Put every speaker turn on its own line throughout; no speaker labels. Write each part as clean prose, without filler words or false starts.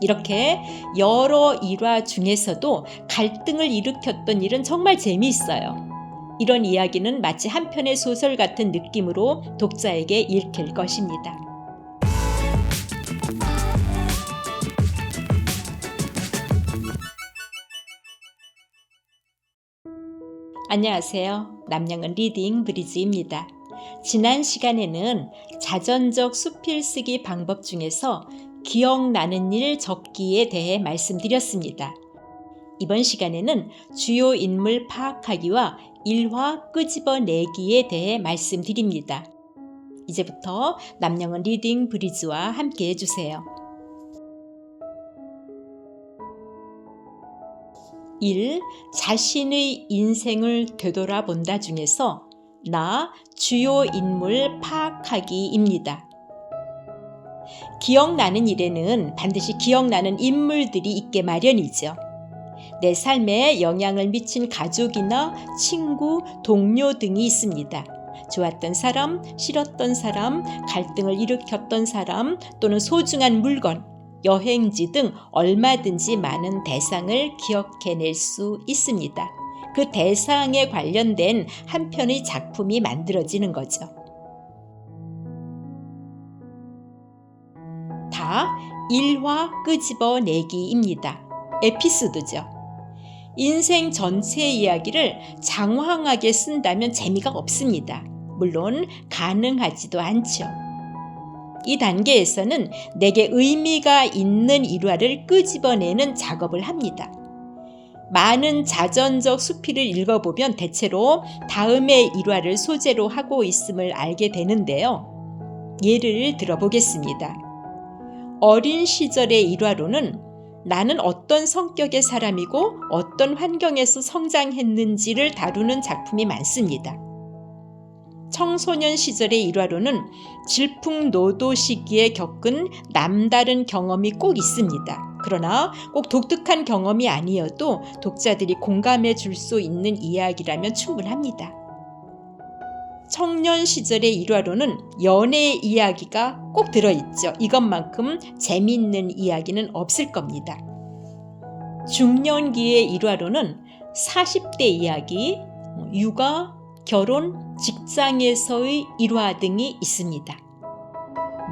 이렇게 여러 일화 중에서도 갈등을 일으켰던 일은 정말 재미있어요. 이런 이야기는 마치 한 편의 소설 같은 느낌으로 독자에게 읽힐 것입니다. 안녕하세요. 남양은 리딩 브리지입니다. 지난 시간에는 자전적 수필쓰기 방법 중에서 기억나는 일 적기에 대해 말씀드렸습니다. 이번 시간에는 주요 인물 파악하기와 일화 끄집어내기에 대해 말씀드립니다. 이제부터 남양은 리딩 브리지와 함께 해주세요. 1. 자신의 인생을 되돌아본다 중에서 나 주요 인물 파악하기입니다. 기억나는 일에는 반드시 기억나는 인물들이 있게 마련이죠. 내 삶에 영향을 미친 가족이나 친구, 동료 등이 있습니다. 좋았던 사람, 싫었던 사람, 갈등을 일으켰던 사람 또는 소중한 물건, 여행지 등 얼마든지 많은 대상을 기억해낼 수 있습니다. 그 대상에 관련된 한 편의 작품이 만들어지는 거죠. 다 일화 끄집어내기입니다. 에피소드죠. 인생 전체 이야기를 장황하게 쓴다면 재미가 없습니다. 물론 가능하지도 않죠. 이 단계에서는 내게 의미가 있는 일화를 끄집어내는 작업을 합니다. 많은 자전적 수필을 읽어보면 대체로 다음의 일화를 소재로 하고 있음을 알게 되는데요. 예를 들어보겠습니다. 어린 시절의 일화로는 나는 어떤 성격의 사람이고 어떤 환경에서 성장했는지를 다루는 작품이 많습니다. 청소년 시절의 일화로는 질풍노도 시기에 겪은 남다른 경험이 꼭 있습니다. 그러나 꼭 독특한 경험이 아니어도 독자들이 공감해 줄 수 있는 이야기라면 충분합니다. 청년 시절의 일화로는 연애 이야기가 꼭 들어있죠. 이것만큼 재미있는 이야기는 없을 겁니다. 중년기의 일화로는 40대 이야기, 육아, 결혼, 직장에서의 일화 등이 있습니다.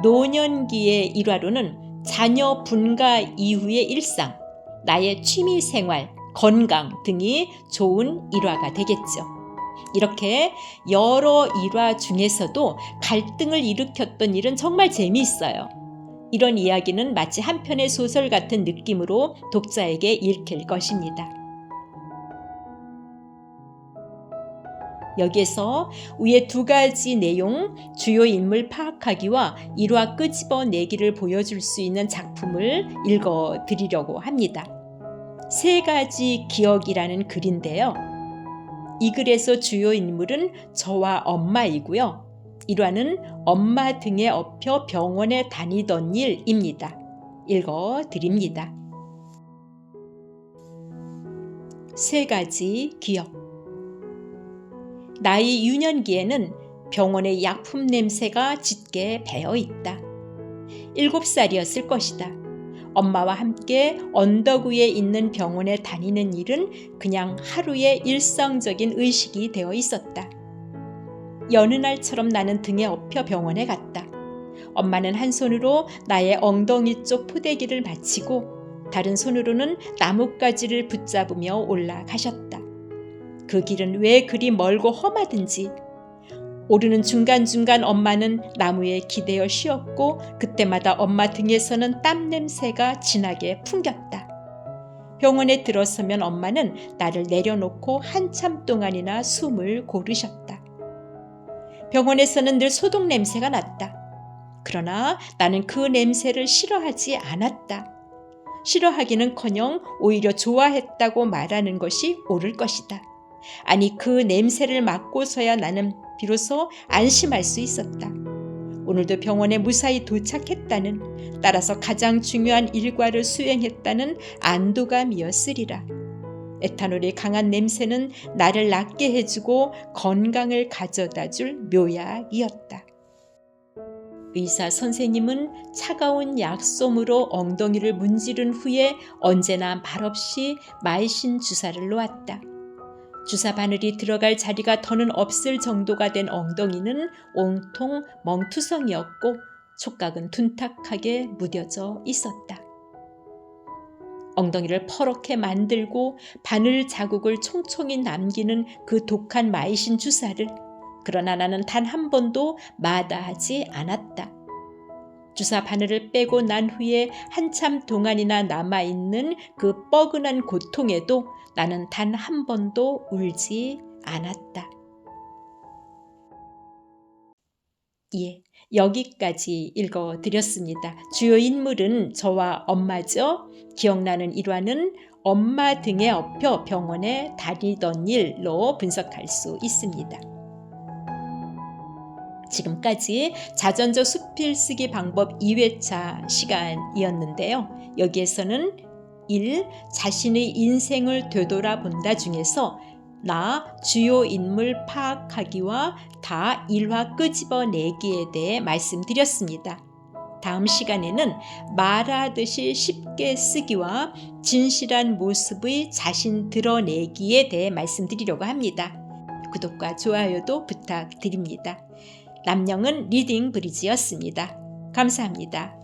노년기의 일화로는 자녀 분가 이후의 일상, 나의 취미 생활, 건강 등이 좋은 일화가 되겠죠. 이렇게 여러 일화 중에서도 갈등을 일으켰던 일은 정말 재미있어요. 이런 이야기는 마치 한 편의 소설 같은 느낌으로 독자에게 읽힐 것입니다. 여기에서 위의 두 가지 내용, 주요 인물 파악하기와 일화 끄집어내기를 보여줄 수 있는 작품을 읽어드리려고 합니다. 세 가지 기억이라는 글인데요. 이 글에서 주요 인물은 저와 엄마이고요. 일화는 엄마 등에 업혀 병원에 다니던 일입니다. 읽어드립니다. 세 가지 기억. 나이 유년기에는 병원의 약품 냄새가 짙게 배어 있다. 7살이었을 것이다. 엄마와 함께 언덕 위에 있는 병원에 다니는 일은 그냥 하루의 일상적인 의식이 되어 있었다. 여느 날처럼 나는 등에 업혀 병원에 갔다. 엄마는 한 손으로 나의 엉덩이 쪽 포대기를 받치고 다른 손으로는 나뭇가지를 붙잡으며 올라가셨다. 그 길은 왜 그리 멀고 험하든지 오르는 중간중간 엄마는 나무에 기대어 쉬었고 그때마다 엄마 등에서는 땀 냄새가 진하게 풍겼다. 병원에 들어서면 엄마는 나를 내려놓고 한참 동안이나 숨을 고르셨다. 병원에서는 늘 소독 냄새가 났다. 그러나 나는 그 냄새를 싫어하지 않았다. 싫어하기는커녕 오히려 좋아했다고 말하는 것이 옳을 것이다. 아니, 그 냄새를 맡고서야 나는 비로소 안심할 수 있었다. 오늘도 병원에 무사히 도착했다는, 따라서 가장 중요한 일과를 수행했다는 안도감이었으리라. 에탄올의 강한 냄새는 나를 낫게 해주고 건강을 가져다 줄 묘약이었다. 의사 선생님은 차가운 약솜으로 엉덩이를 문지른 후에 언제나 말없이 마이신 주사를 놓았다. 주사 바늘이 들어갈 자리가 더는 없을 정도가 된 엉덩이는 온통 멍투성이었고 촉각은 둔탁하게 무뎌져 있었다. 엉덩이를 퍼렇게 만들고 바늘 자국을 총총히 남기는 그 독한 마이신 주사를 그러나 나는 단 한 번도 마다하지 않았다. 주사 바늘을 빼고 난 후에 한참 동안이나 남아있는 그 뻐근한 고통에도 나는 단 한 번도 울지 않았다. 예, 여기까지 읽어드렸습니다. 주요 인물은 저와 엄마죠. 기억나는 일화는 엄마 등에 업혀 병원에 다니던 일로 분석할 수 있습니다. 지금까지 자전저 수필쓰기 방법 2회차 시간이었는데요. 여기에서는 1. 자신의 인생을 되돌아본다 중에서 나 주요 인물 파악하기와 다 일화 끄집어내기에 대해 말씀드렸습니다. 다음 시간에는 말하듯이 쉽게 쓰기와 진실한 모습의 자신 드러내기에 대해 말씀드리려고 합니다. 구독과 좋아요도 부탁드립니다. 남영은 리딩 브리지였습니다. 감사합니다.